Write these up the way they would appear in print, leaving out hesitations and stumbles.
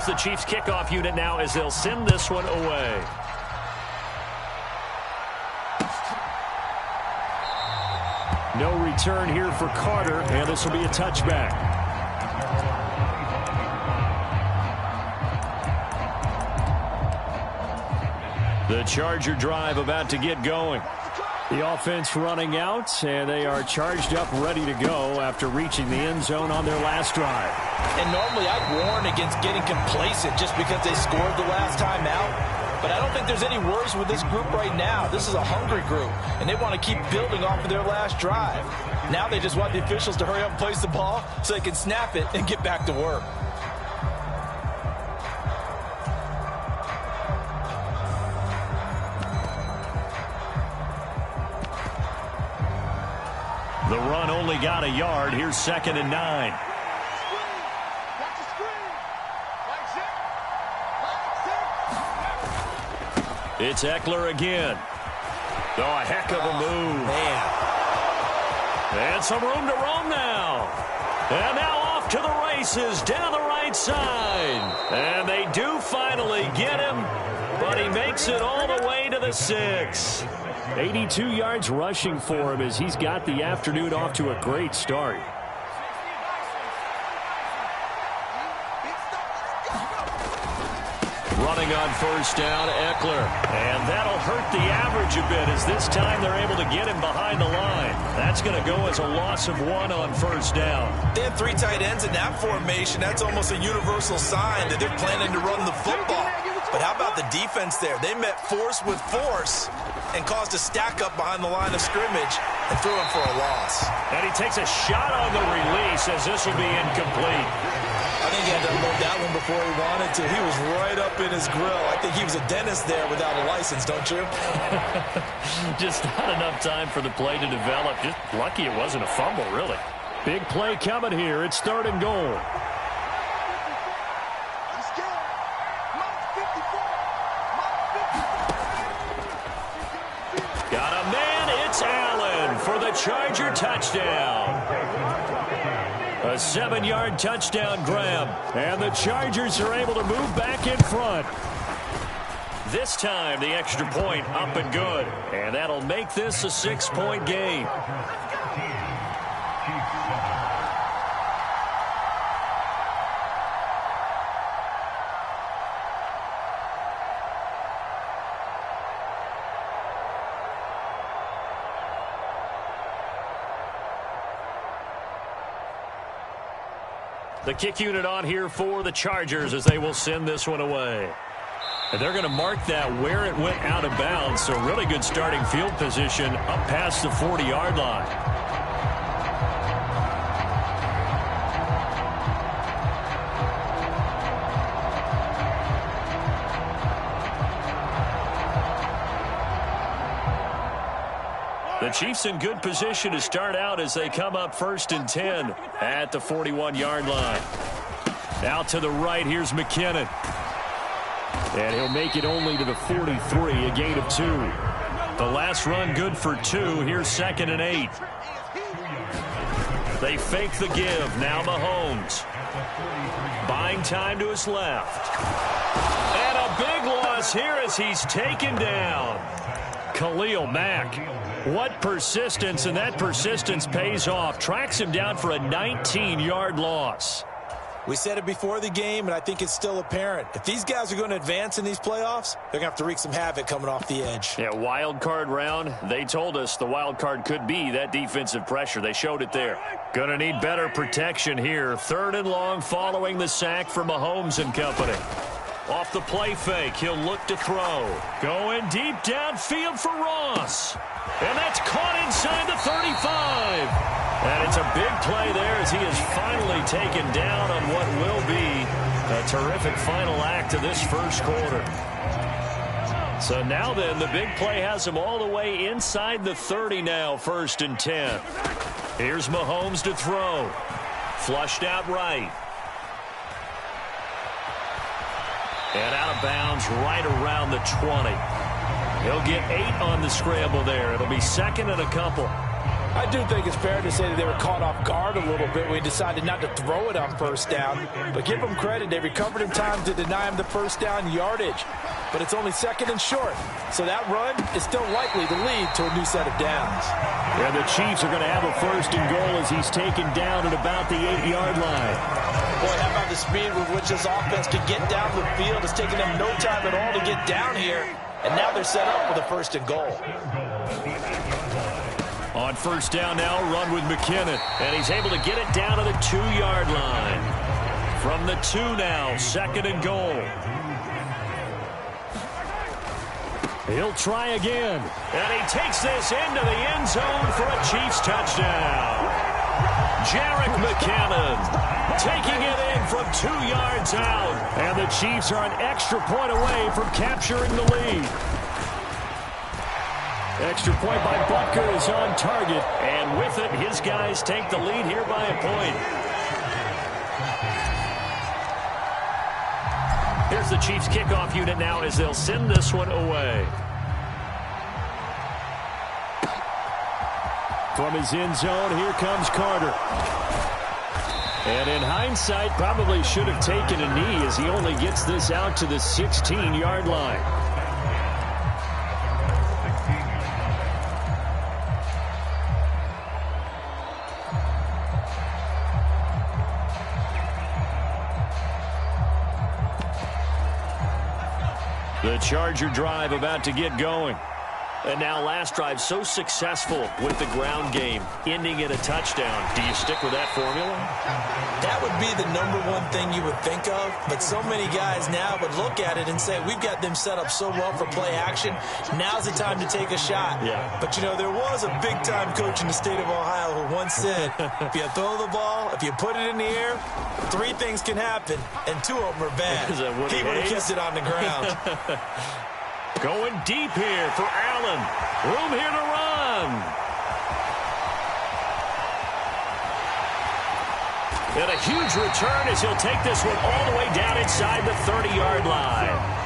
here's the Chiefs kickoff unit now as they'll send this one away. No return here for Carter, and this will be a touchback. The Charger drive about to get going. The offense running out, and they are charged up, ready to go after reaching the end zone on their last drive. And normally I'd warn against getting complacent just because they scored the last time out. But I don't think there's any worries with this group right now. This is a hungry group, and they want to keep building off of their last drive. Now they just want the officials to hurry up and place the ball so they can snap it and get back to work. The run only got a yard. Here's 2nd and 9. It's Eckler again. Oh, a heck of a move. Man. And some room to roam now. And now off to the races down the right side. And they do finally get him, but he makes it all the way to the 6. 82 yards rushing for him as he's got the afternoon off to a great start. Running on 1st down, Eckler. And that'll hurt the average a bit as this time they're able to get him behind the line. That's going to go as a loss of 1 on 1st down. They have 3 tight ends in that formation. That's almost a universal sign that they're planning to run the football. But how about the defense there? They met force with force and caused a stack up behind the line of scrimmage and threw him for a loss. And he takes a shot on the release as this will be incomplete. I think he had to unload that one before he wanted to. He was right up in his grill. I think he was a dentist there without a license, don't you? Just not enough time for the play to develop. Just lucky it wasn't a fumble, really. Big play coming here. It's 3rd and goal. Got a man. It's Allen for the Charger touchdown. A 7-yard touchdown grab. And the Chargers are able to move back in front. This time, the extra point up and good. And that'll make this a 6-point game. The kick unit on here for the Chargers as they will send this one away. And they're going to mark that where it went out of bounds. So really good starting field position up past the 40-yard line. The Chiefs in good position to start out as they come up 1st and 10 at the 41-yard line. Out to the right, here's McKinnon. And he'll make it only to the 43, a gain of 2. The last run good for 2. Here's 2nd and 8. They fake the give. Now Mahomes. Buying time to his left. And a big loss here as he's taken down. Khalil Mack. What persistence, and that persistence pays off. Tracks him down for a 19-yard loss. We said it before the game, and I think it's still apparent. If these guys are going to advance in these playoffs, they're going to have to wreak some havoc coming off the edge. Yeah, wild card round. They told us the wild card could be that defensive pressure. They showed it there. Going to need better protection here. 3rd and long following the sack for Mahomes and company. Off the play fake, he'll look to throw. Going deep downfield for Ross. And that's caught inside the 35. And it's a big play there as he is finally taken down on what will be a terrific final act of this first quarter. So now then, the big play has him all the way inside the 30 now, 1st and 10. Here's Mahomes to throw. Flushed out right. And out of bounds right around the 20. He'll get 8 on the scramble there. It'll be 2nd and a couple. I do think it's fair to say that they were caught off guard a little bit when he decided not to throw it on first down. But give them credit, they recovered in time to deny him the first down yardage. But it's only second and short, so that run is still likely to lead to a new set of downs. And the Chiefs are going to have a first and goal as he's taken down at about the 8-yard line. Boy, how about the speed with which this offense can get down the field? It's taken them no time at all to get down here, and now they're set up for the first and goal. On first down now, run with McKinnon. And he's able to get it down to the 2-yard line. From the 2 now, second and goal. He'll try again. And he takes this into the end zone for a Chiefs touchdown. Jerick McKinnon taking it in from 2 yards out. And the Chiefs are an extra point away from capturing the lead. Extra point by Butker is on target. And with it, his guys take the lead here by a point. Here's the Chiefs kickoff unit now as they'll send this one away. From his end zone, here comes Carter. And in hindsight, probably should have taken a knee as he only gets this out to the 16-yard line. The Charger drive about to get going. And now last drive so successful with the ground game, ending in a touchdown. Do you stick with that formula? That would be the #1 thing you would think of, but so many guys now would look at it and say, we've got them set up so well for play action. Now's the time to take a shot. Yeah. But, you know, there was a big-time coach in the state of Ohio who once said, if you throw the ball, if you put it in the air, 3 things can happen, and 2 of them are bad. He would have kept it on the ground. Going deep here for Allen. Room here to run. And a huge return as he'll take this one all the way down inside the 30-yard line.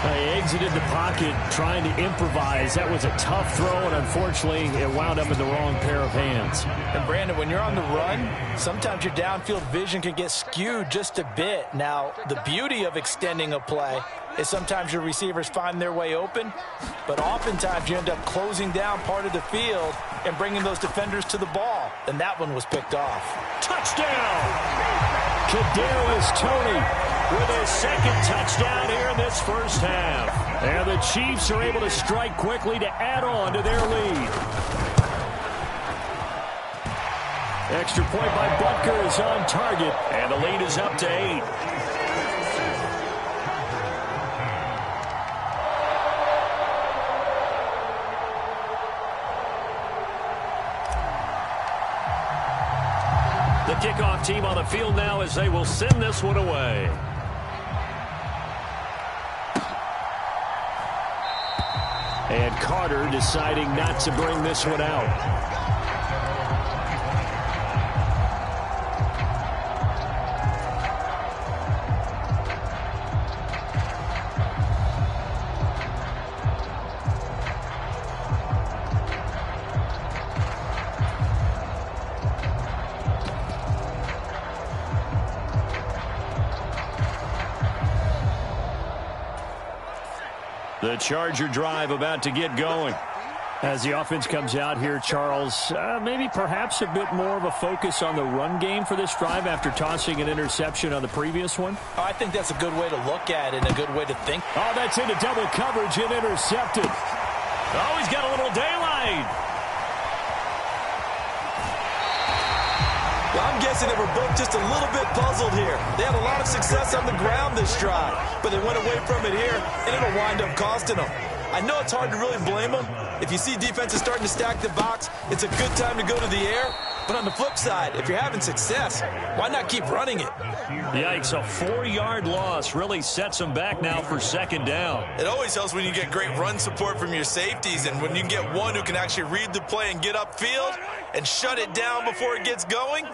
He exited the pocket trying to improvise. That was a tough throw, and unfortunately, it wound up in the wrong pair of hands. And, Brandon, when you're on the run, sometimes your downfield vision can get skewed just a bit. Now, the beauty of extending a play is sometimes your receivers find their way open, but oftentimes you end up closing down part of the field and bringing those defenders to the ball. And that one was picked off. Touchdown! Kadarius Toney with his second touchdown here in this first half. And the Chiefs are able to strike quickly to add on to their lead. Extra point by Butker is on target, and the lead is up to 8. The kickoff team on the field now as they will send this one away. And Carter deciding not to bring this one out. The Charger drive about to get going. As the offense comes out here, Charles, maybe perhaps a bit more of a focus on the run game for this drive after tossing an interception on the previous one? Oh, I think that's a good way to look at it and a good way to think. Oh, that's into double coverage and intercepted. Oh, he's got a little daylight. Well, I'm guessing they were both just a little bit puzzled here. They had a lot of success on the ground this drive, but they went away from it here, and it'll wind up costing them. I know it's hard to really blame them. If you see defenses starting to stack the box, it's a good time to go to the air. But on the flip side, if you're having success, why not keep running it? Yikes, a 4-yard loss really sets them back now for second down. It always helps when you get great run support from your safeties, and when you can get one who can actually read the play and get upfield and shut it down before it gets going.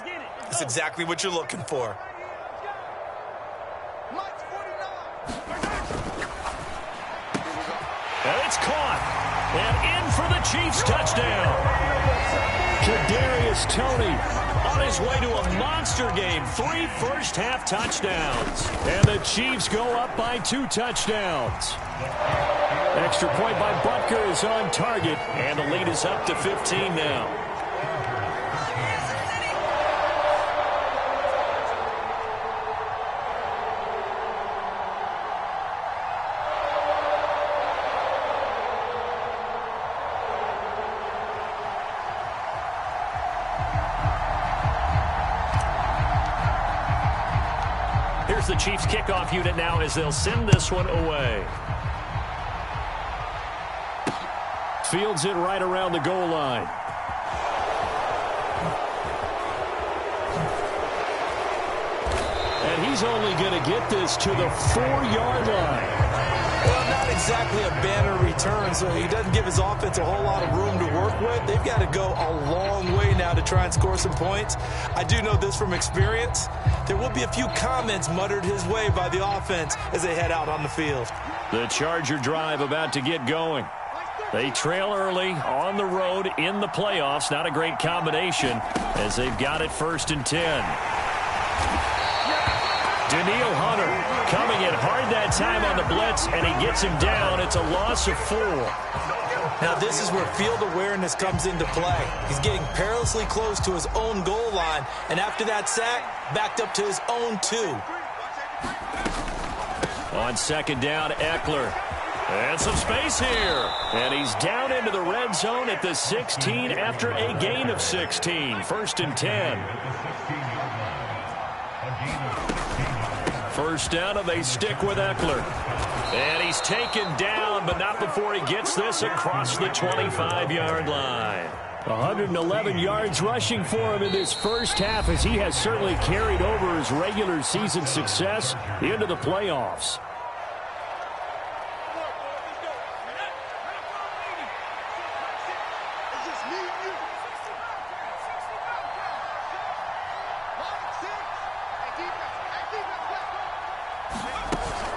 That's exactly what you're looking for. And it's caught. And in for the Chiefs touchdown. Kadarius Toney on his way to a monster game. 3 first-half touchdowns. And the Chiefs go up by 2 touchdowns. Extra point by Butker is on target. And the lead is up to 15 now. Here's the Chiefs kickoff unit now as they'll send this one away. Fields it right around the goal line. And he's only going to get this to the 4-yard line. Well, not exactly a banner return, so he doesn't give his offense a whole lot of room to work with. They've got to go a long way now to try and score some points. I do know this from experience. There will be a few comments muttered his way by the offense as they head out on the field. The Charger drive about to get going. They trail early on the road in the playoffs. Not a great combination as they've got it 1st and 10. Danielle Hunter coming in hard that time on the blitz, and he gets him down. It's a loss of 4. Now this is where field awareness comes into play. He's getting perilously close to his own goal line, and after that sack, backed up to his own 2. On 2nd down, Eckler. And some space here. And he's down into the red zone at the 16 after a gain of 16. 1st and 10. First down, and they stick with Eckler. And he's taken down, but not before he gets this across the 25-yard line. 111 yards rushing for him in this first half, as he has certainly carried over his regular season success into the playoffs.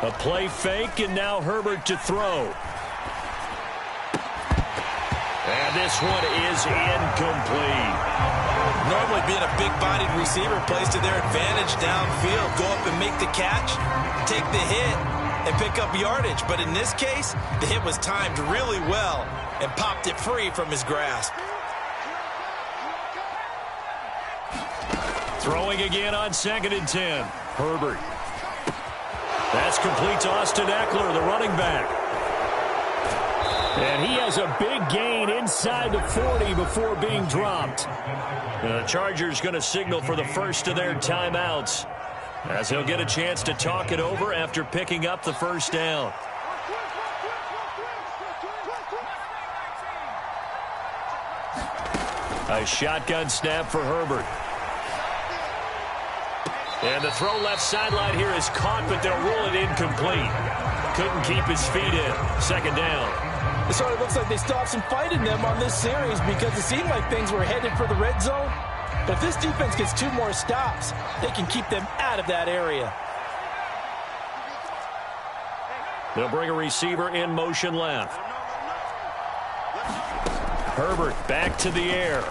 A play fake, and now Herbert to throw. And this one is incomplete. Normally being a big-bodied receiver plays to their advantage downfield. Go up and make the catch, take the hit, and pick up yardage. But in this case, the hit was timed really well and popped it free from his grasp. Throwing again on 2nd and 10. Herbert. That's complete to Austin Eckler, the running back. And he has a big gain inside the 40 before being dropped. The Chargers going to signal for the first of their timeouts, as he'll get a chance to talk it over after picking up the first down. A shotgun snap for Herbert. And the throw left sideline here is caught, but they'll rule it incomplete. Couldn't keep his feet in. 2nd down. It sort of looks like they stopped some fight in them on this series because it seemed like things were headed for the red zone. But if this defense gets 2 more stops, they can keep them out of that area. They'll bring a receiver in motion left. Herbert back to the air.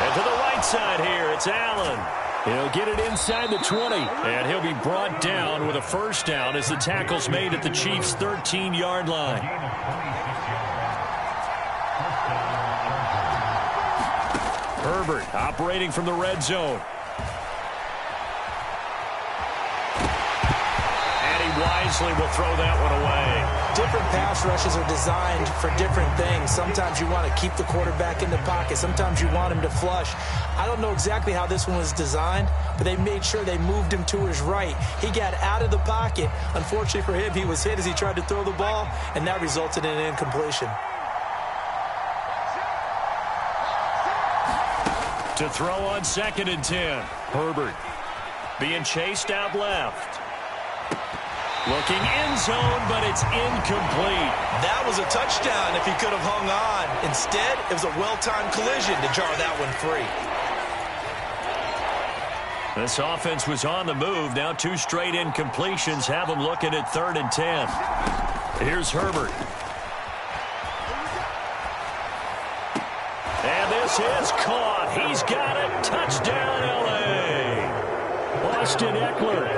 And to the right side here, it's Allen. He'll get it inside the 20, and he'll be brought down with a first down as the tackle's made at the Chiefs' 13-yard line. Herbert operating from the red zone. And he wisely will throw that one away. Different pass rushes are designed for different things. Sometimes you want to keep the quarterback in the pocket. Sometimes you want him to flush. I don't know exactly how this one was designed, but they made sure they moved him to his right. He got out of the pocket. Unfortunately for him, he was hit as he tried to throw the ball, and that resulted in an incompletion. To throw on 2nd and 10. Herbert being chased out left. Looking end zone, but it's incomplete. That was a touchdown if he could have hung on. Instead, it was a well-timed collision to jar that one free. This offense was on the move. Now 2 straight incompletions have them looking at 3rd and 10. Here's Herbert. This is caught. He's got it. Touchdown, L.A. Austin Eckler.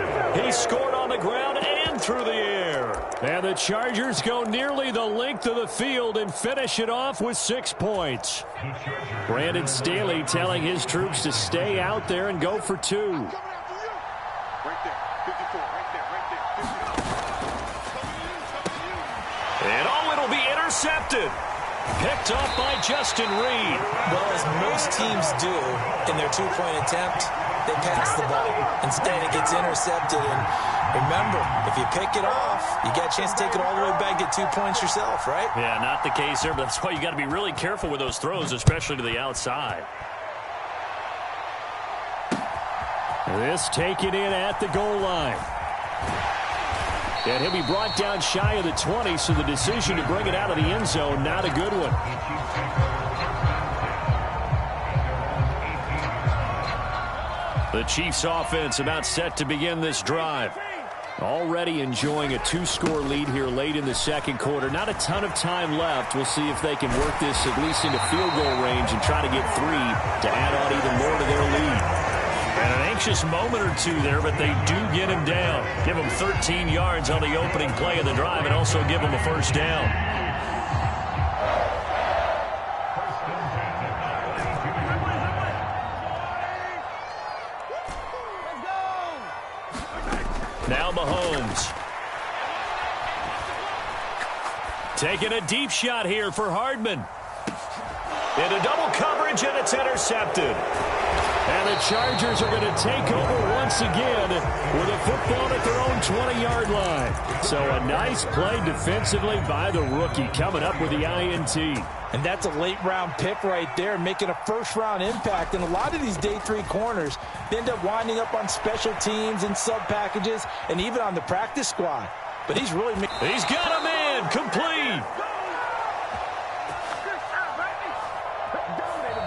He scored on the ground and through the air. And the Chargers go nearly the length of the field and finish it off with 6 points. Brandon Staley telling his troops to stay out there and go for 2. Right there, 54, right there. And it'll be intercepted. Picked off by Justin Reed. Well, as most teams do in their two-point attempt, they pass the ball. Instead, it gets intercepted. And remember, if you pick it off, you got a chance to take it all the way back, get 2 points yourself, right? Yeah, not the case there, but that's why you got to be really careful with those throws, especially to the outside. This taken in at the goal line. And he'll be brought down shy of the 20, so the decision to bring it out of the end zone, not a good one. The Chiefs offense about set to begin this drive. Already enjoying a 2-score lead here late in the second quarter. Not a ton of time left. We'll see if they can work this at least into field goal range and try to get 3 to add on even more to their lead. And an anxious moment or two there, but they do get him down. Give him 13 yards on the opening play of the drive and also give him a first down. Now Mahomes. Taking a deep shot here for Hardman. Into double coverage, and it's intercepted. And the Chargers are going to take over once again with a football at their own 20-yard line. So a nice play defensively by the rookie, coming up with the INT. And that's a late-round pick right there, making a first-round impact. And a lot of these day 3 corners, they end up winding up on special teams and sub-packages and even on the practice squad. But he's really... He's got a man, complete.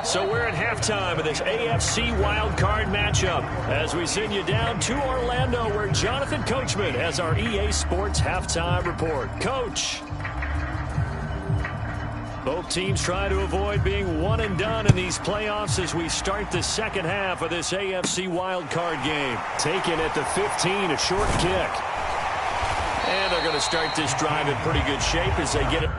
So we're at halftime of this AFC wildcard matchup as we send you down to Orlando, where Jonathan Coachman has our EA Sports halftime report. Coach. Both teams try to avoid being one and done in these playoffs as we start the second half of this AFC wildcard game. Taken at the 15, a short kick. And they're going to start this drive in pretty good shape as they get it.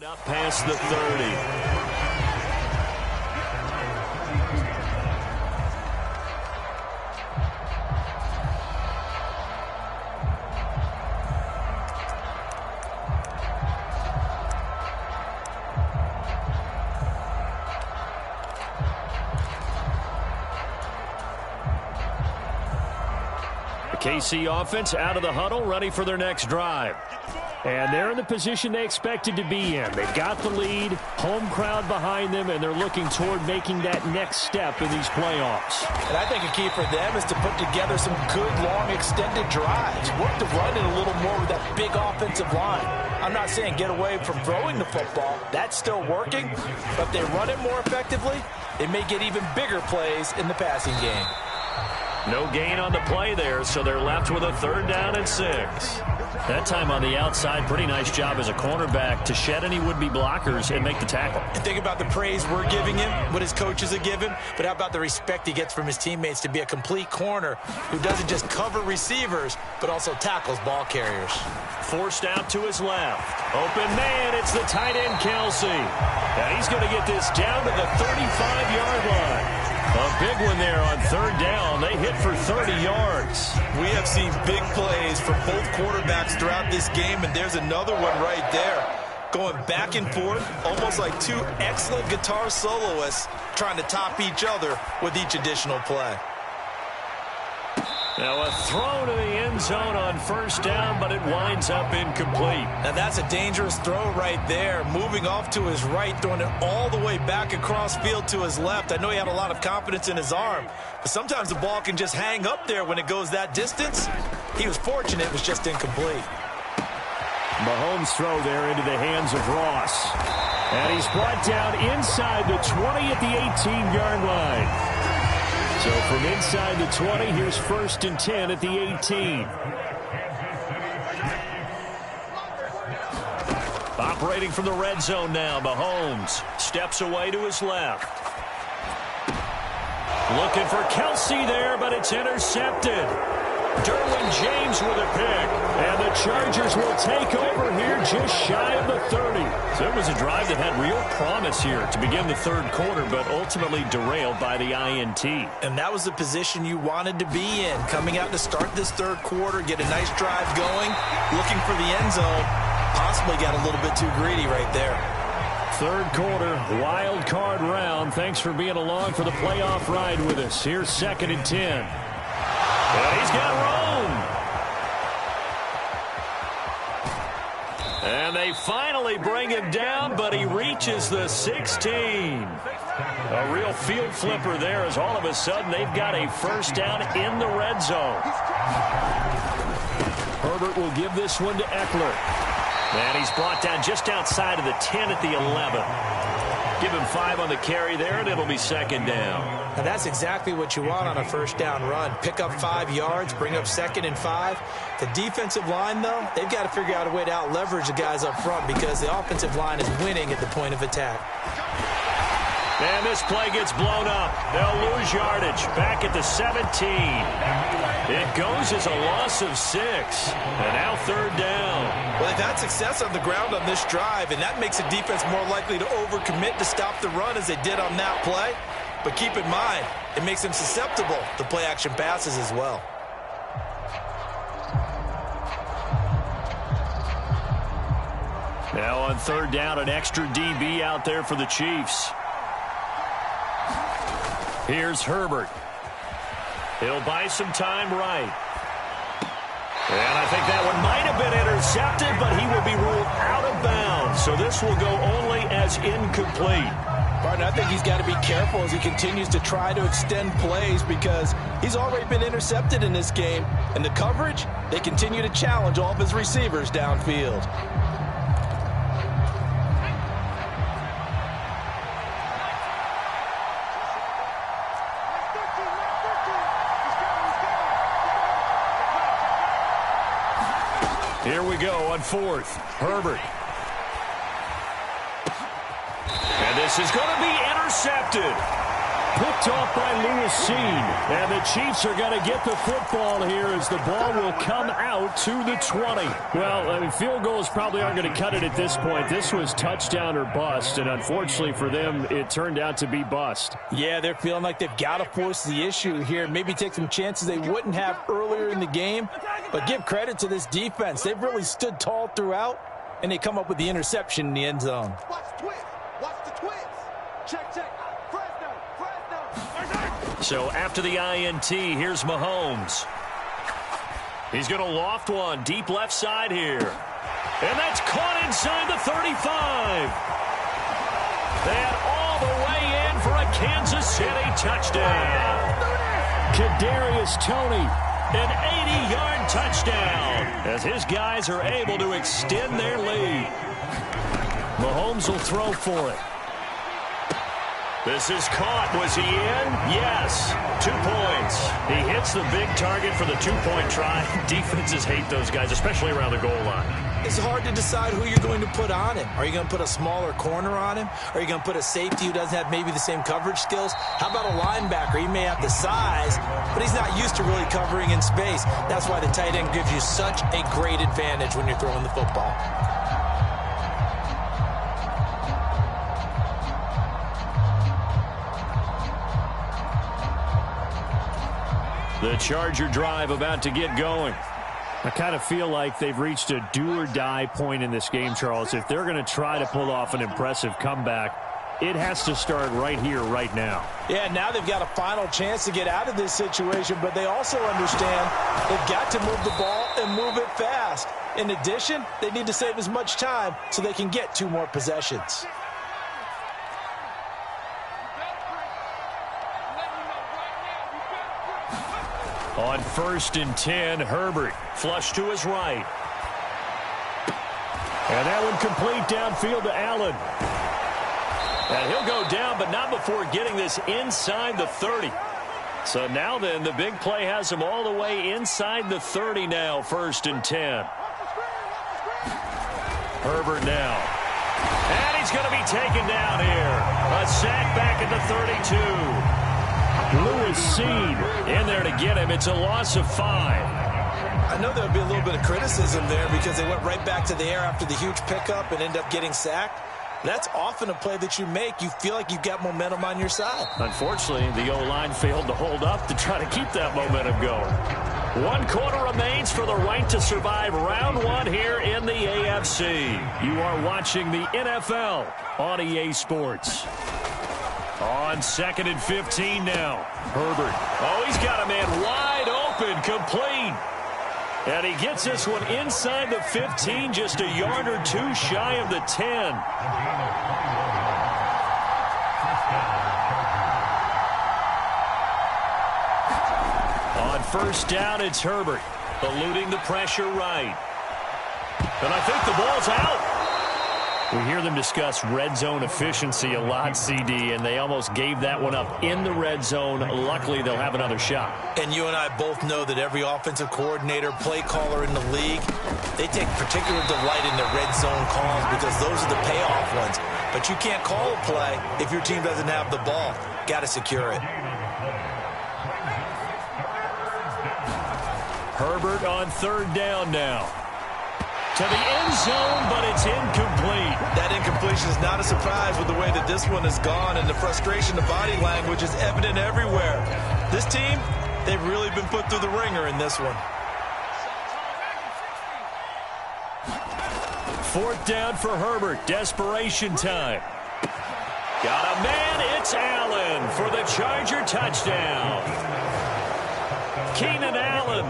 Up past the 30. The KC offense out of the huddle, ready for their next drive. And they're in the position they expected to be in. They've got the lead, home crowd behind them, and they're looking toward making that next step in these playoffs. And I think a key for them is to put together some good, long, extended drives. Work the run in a little more with that big offensive line. I'm not saying get away from throwing the football. That's still working. But if they run it more effectively, they may get even bigger plays in the passing game. No gain on the play there, so they're left with a 3rd down and 6. That time on the outside, pretty nice job as a cornerback to shed any would-be blockers and make the tackle. And think about the praise we're giving him, what his coaches are giving, but how about the respect he gets from his teammates to be a complete corner who doesn't just cover receivers, but also tackles ball carriers. Forced out to his left. Open man, it's the tight end, Kelsey. And he's going to get this down to the 35-yard line. A big one there on 3rd down. They hit for 30 yards. We have seen big plays from both quarterbacks throughout this game, and there's another one right there. Going back and forth, almost like 2 excellent guitar soloists trying to top each other with each additional play. Now a throw to the end zone on first down, but it winds up incomplete. Now that's a dangerous throw right there. Moving off to his right, throwing it all the way back across field to his left. I know he had a lot of confidence in his arm, but sometimes the ball can just hang up there when it goes that distance. He was fortunate it was just incomplete. Mahomes' throw there into the hands of Ross. And he's brought down inside the 20 at the 18-yard line. So from inside the 20, here's 1st and 10 at the 18. Operating from the red zone now, Mahomes steps away to his left. Looking for Kelsey there, but it's intercepted. Derwin James with a pick. And the Chargers will take over here just shy of the 30. So it was a drive that had real promise here to begin the third quarter, but ultimately derailed by the INT. And that was the position you wanted to be in. Coming out to start this third quarter, get a nice drive going, looking for the end zone. Possibly got a little bit too greedy right there. Third quarter, wild card round. Thanks for being along for the playoff ride with us. Here's 2nd and 10. And he's got room. And they finally bring him down, but he reaches the 16. A real field flipper there as all of a sudden they've got a first down in the red zone. Herbert will give this one to Eckler. And he's brought down just outside of the 10 at the 11. Give him 5 on the carry there, and it'll be 2nd down. Now that's exactly what you want on a first down run. Pick up 5 yards, bring up 2nd and 5. The defensive line, though, they've got to figure out a way to out-leverage the guys up front because the offensive line is winning at the point of attack. And this play gets blown up. They'll lose yardage. Back at the 17. It goes as a loss of 6. And now 3rd down. Well, they've had success on the ground on this drive, and that makes the defense more likely to overcommit to stop the run as they did on that play. But keep in mind, it makes them susceptible to play-action passes as well. Now on 3rd down, an extra DB out there for the Chiefs. Here's Herbert. He'll buy some time right. And I think that one might have been intercepted, but he will be ruled out of bounds. So this will go only as incomplete. Martin, I think he's got to be careful as he continues to try to extend plays because he's already been intercepted in this game. And the coverage, they continue to challenge all of his receivers downfield. Here we go on 4th. Herbert. And this is going to be intercepted. Picked off by Lewis Cine. And the Chiefs are going to get the football here as the ball will come out to the 20. Well, I mean, field goals probably aren't going to cut it at this point. This was touchdown or bust, and unfortunately for them, it turned out to be bust. Yeah, they're feeling like they've got to force the issue here. Maybe take some chances they wouldn't have earlier in the game. But give credit to this defense. They've really stood tall throughout, and they come up with the interception in the end zone. Watch the twist. Watch the twist. Check, check. So after the INT, here's Mahomes. He's going to loft one deep left side here. And that's caught inside the 35. And all the way in for a Kansas City touchdown. Kadarius Toney, an 80-yard touchdown as his guys are able to extend their lead. Mahomes will throw for it. This is caught. Was he in? Yes. 2 points. He hits the big target for the 2-point try. Defenses hate those guys, especially around the goal line. It's hard to decide who you're going to put on him. Are you going to put a smaller corner on him? Are you going to put a safety who doesn't have maybe the same coverage skills? How about a linebacker? He may have the size, but he's not used to really covering in space. That's why the tight end gives you such a great advantage when you're throwing the football. The Charger drive about to get going. I kind of feel like they've reached a do-or-die point in this game, Charles. If they're going to try to pull off an impressive comeback, It has to start right here, right now. Yeah, now they've got a final chance to get out of this situation, but they also understand they've got to move the ball and move it fast. In addition, they need to save as much time so they can get 2 more possessions. On 1st and 10, Herbert flush to his right. And that one complete downfield to Allen. And he'll go down, but not before getting this inside the 30. So now then, the big play has him all the way inside the 30 now, 1st and 10. Herbert now. And he's going to be taken down here. A sack back at the 32. Lewis Seed in there to get him. It's a loss of 5. I know there'll be a little bit of criticism there because they went right back to the air after the huge pickup and ended up getting sacked. That's often a play that you make. You feel like you've got momentum on your side. Unfortunately, the O-line failed to hold up to try to keep that momentum going. 1 quarter remains for the right to survive round 1 here in the AFC. You are watching the NFL on EA Sports. On 2nd and 15 now. Herbert. Oh, he's got a man wide open, complete. And he gets this one inside the 15, just a yard or 2 shy of the 10. On 1st down, it's Herbert, eluding the pressure right. And I think the ball's out. We hear them discuss red zone efficiency a lot, CD, and they almost gave that one up in the red zone. Luckily, they'll have another shot. And you and I both know that every offensive coordinator, play caller in the league, they take particular delight in their red zone calls because those are the payoff ones. But you can't call a play if your team doesn't have the ball. Got to secure it. Herbert on 3rd down now. To the end zone, but it's incomplete. That incompletion is not a surprise with the way that this one has gone, and the frustration, the body language is evident everywhere. This team, they've really been put through the ringer in this one. 4th down for Herbert. Desperation time. Got a man. It's Allen for the Charger touchdown. Keenan Allen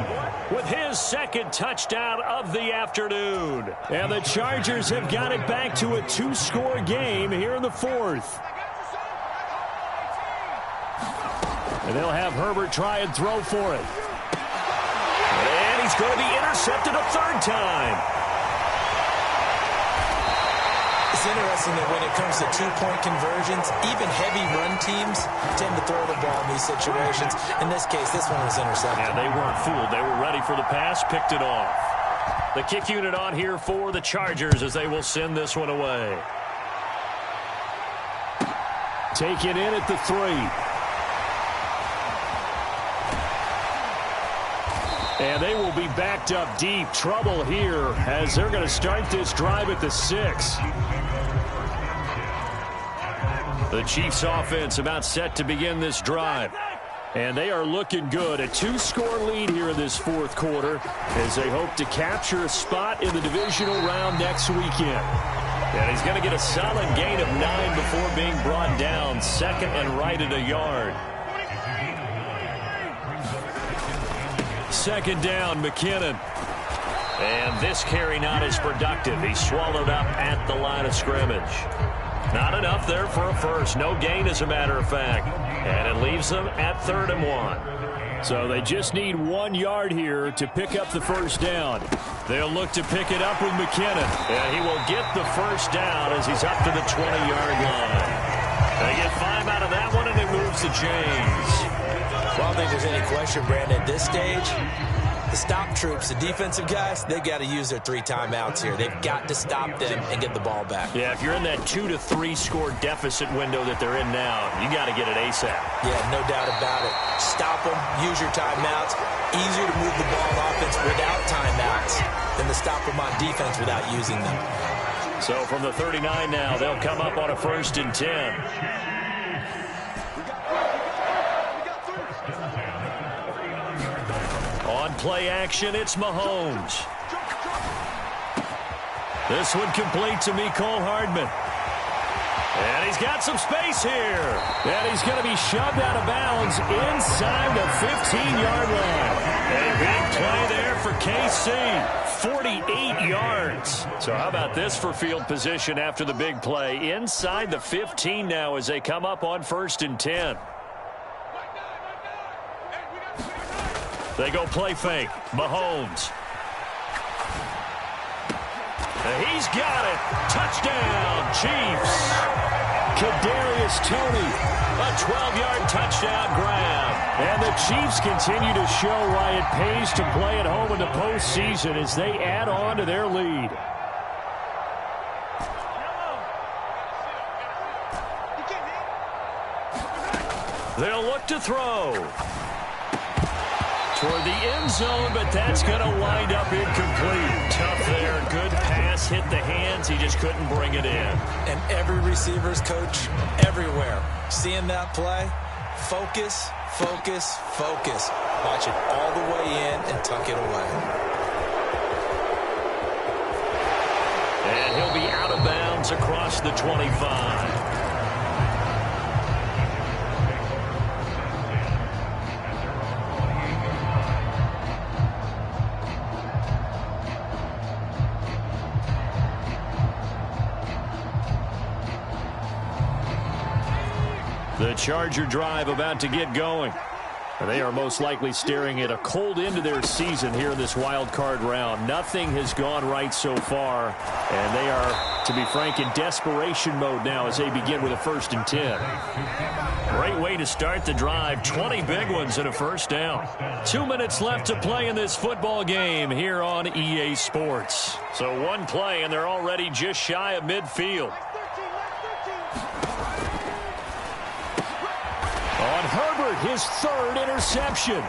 with his 2nd touchdown of the afternoon. And the Chargers have got it back to a 2-score game here in the 4th. And they'll have Herbert try and throw for it. And he's going to be intercepted a 3rd time. It's interesting that when it comes to 2-point conversions, even heavy run teams tend to throw the ball in these situations. In this case, this one was intercepted. Yeah, they weren't fooled. They were ready for the pass, picked it off. The kick unit on here for the Chargers as they will send this one away. Take it in at the 3. And they will be backed up deep. Trouble here as they're going to start this drive at the 6. The Chiefs offense about set to begin this drive. And they are looking good. A 2-score lead here in this 4th quarter as they hope to capture a spot in the divisional round next weekend. And he's going to get a solid gain of 9 before being brought down. 2nd and right at a yard. 2nd down, McKinnon. And this carry not as productive. He's swallowed up at the line of scrimmage. Not enough there for a first. No gain, as a matter of fact. And it leaves them at 3rd and 1. So they just need 1 yard here to pick up the 1st down. They'll look to pick it up with McKinnon. And he will get the 1st down as he's up to the 20-yard line. They get 5 out of that one, and it moves the chains. Well, I don't think there's any question, Brandon, at this stage, the stop troops, the defensive guys, they've got to use their 3 timeouts here. They've got to stop them and get the ball back. Yeah, if you're in that 2 to 3 score deficit window that they're in now, you got to get it ASAP. Yeah, no doubt about it. Stop them, use your timeouts. Easier to move the ball on offense without timeouts than to stop them on defense without using them. So from the 39 now, they'll come up on a 1st and 10. On play action, it's Mahomes. This one complete to Mecole Hardman. And he's got some space here. And he's going to be shoved out of bounds inside the 15-yard line. A big play there for KC. 48 yards. So how about this for field position after the big play? Inside the 15 now as they come up on 1st and 10. They go play fake. Mahomes. He's got it. Touchdown, Chiefs. Kadarius Toney, a 12-yard touchdown grab. And the Chiefs continue to show why it pays to play at home in the postseason as they add on to their lead. They'll look to throw toward the end zone, but that's going to wind up incomplete. Tough there. Good pass. Hit the hands. He just couldn't bring it in. And every receiver's coach everywhere. Seeing that play, focus, focus, focus. Watch it all the way in and tuck it away. And he'll be out of bounds across the 25. The Charger drive about to get going. And they are most likely staring at a cold end to their season here in this wild card round. Nothing has gone right so far. And they are, to be frank, in desperation mode now as they begin with a 1st and 10. Great way to start the drive. 20 big ones and a first down. 2 minutes left to play in this football game here on EA Sports. So one play and they're already just shy of midfield. On Herbert, his 3rd interception.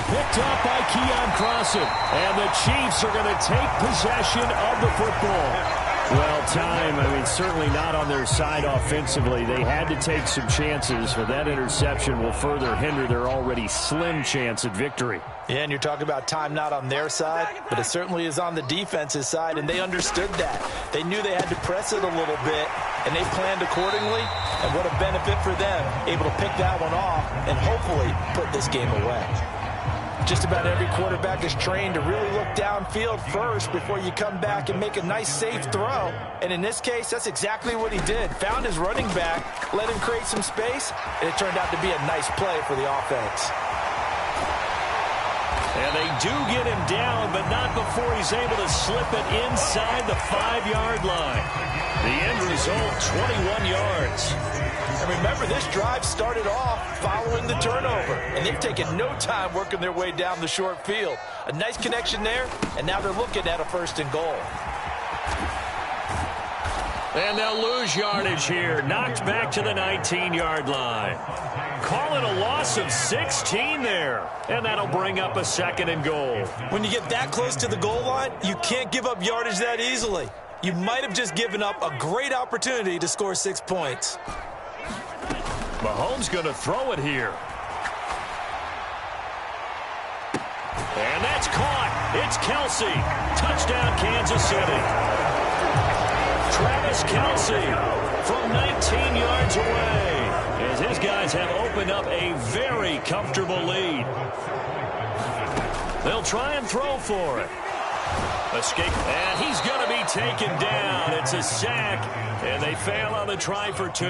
Picked up by Keon Crossen. And the Chiefs are going to take possession of the football. Well, time, certainly not on their side offensively. They had to take some chances, but that interception will further hinder their already slim chance at victory. Yeah, and you're talking about time not on their side, but it certainly is on the defense's side, and they understood that. They knew they had to press it a little bit, and they planned accordingly, and what a benefit for them, able to pick that one off and hopefully put this game away. Just about every quarterback is trained to really look downfield first before you come back and make a nice, safe throw. And in this case, that's exactly what he did. Found his running back, let him create some space, and it turned out to be a nice play for the offense. And they do get him down, but not before he's able to slip it inside the 5-yard line. The end result, 21 yards. And remember, this drive started off following the turnover, and they've taken no time working their way down the short field. A nice connection there, and now they're looking at a 1st and goal. And they'll lose yardage here. Knocked back to the 19-yard line. Call it a loss of 16 there. And that'll bring up a 2nd and goal. When you get that close to the goal line, you can't give up yardage that easily. You might have just given up a great opportunity to score 6 points. Mahomes going to throw it here. And that's caught. It's Kelce. Touchdown, Kansas City. Travis Kelce from 19 yards away, as his guys have opened up a very comfortable lead. They'll try and throw for it. Escape, and he's going to be taken down. It's a sack, and they fail on the try for 2.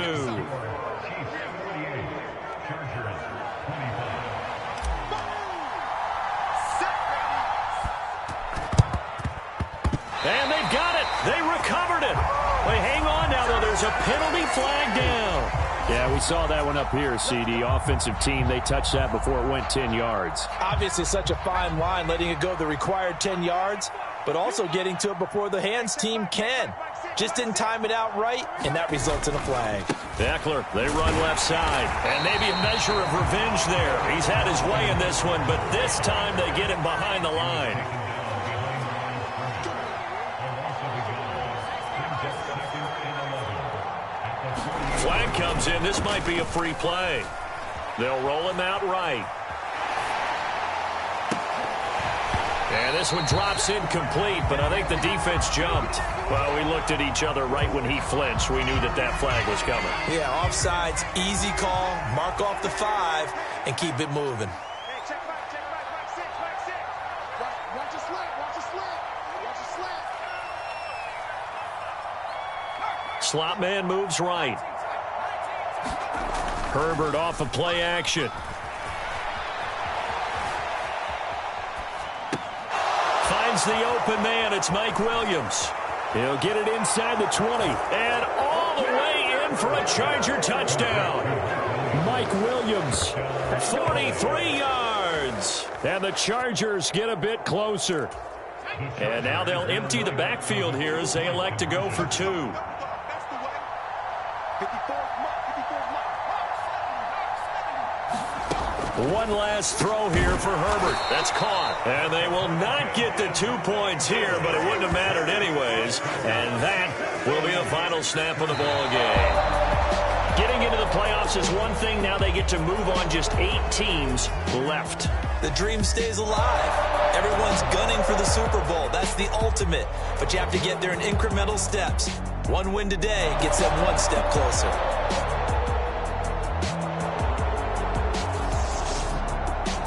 And they've got it. They recovered it. They hang on now, though. There's a penalty flag down. Yeah, we saw that one up here, CD. Offensive team, they touched that before it went 10 yards. Obviously such a fine line, letting it go the required 10 yards, but also getting to it before the hands team can. Just didn't time it out right, and that results in a flag. Eckler, they run left side, and maybe a measure of revenge there. He's had his way in this one, but this time they get him behind the line. Flag comes in. This might be a free play. They'll roll him out right. And this one drops incomplete, but I think the defense jumped. Well, we looked at each other right when he flinched. We knew that that flag was coming. Yeah, offsides, easy call, mark off the 5, and keep it moving. Hey, check back, back 6, back 6. Watch a slant, watch a slant, watch a slant. Slot man moves right. Herbert off of play action. Finds the open man. It's Mike Williams. He'll get it inside the 20. And all the way in for a Charger touchdown. Mike Williams, 43 yards. And the Chargers get a bit closer. And now they'll empty the backfield here as they elect to go for 2. That's the way. 54 mark. One last throw here for Herbert. That's caught. And they will not get the 2 points here, but it wouldn't have mattered anyways. And that will be the final snap of the ball game. Getting into the playoffs is one thing. Now they get to move on. Just 8 teams left. The dream stays alive. Everyone's gunning for the Super Bowl. That's the ultimate. But you have to get there in incremental steps. One win today gets them one step closer.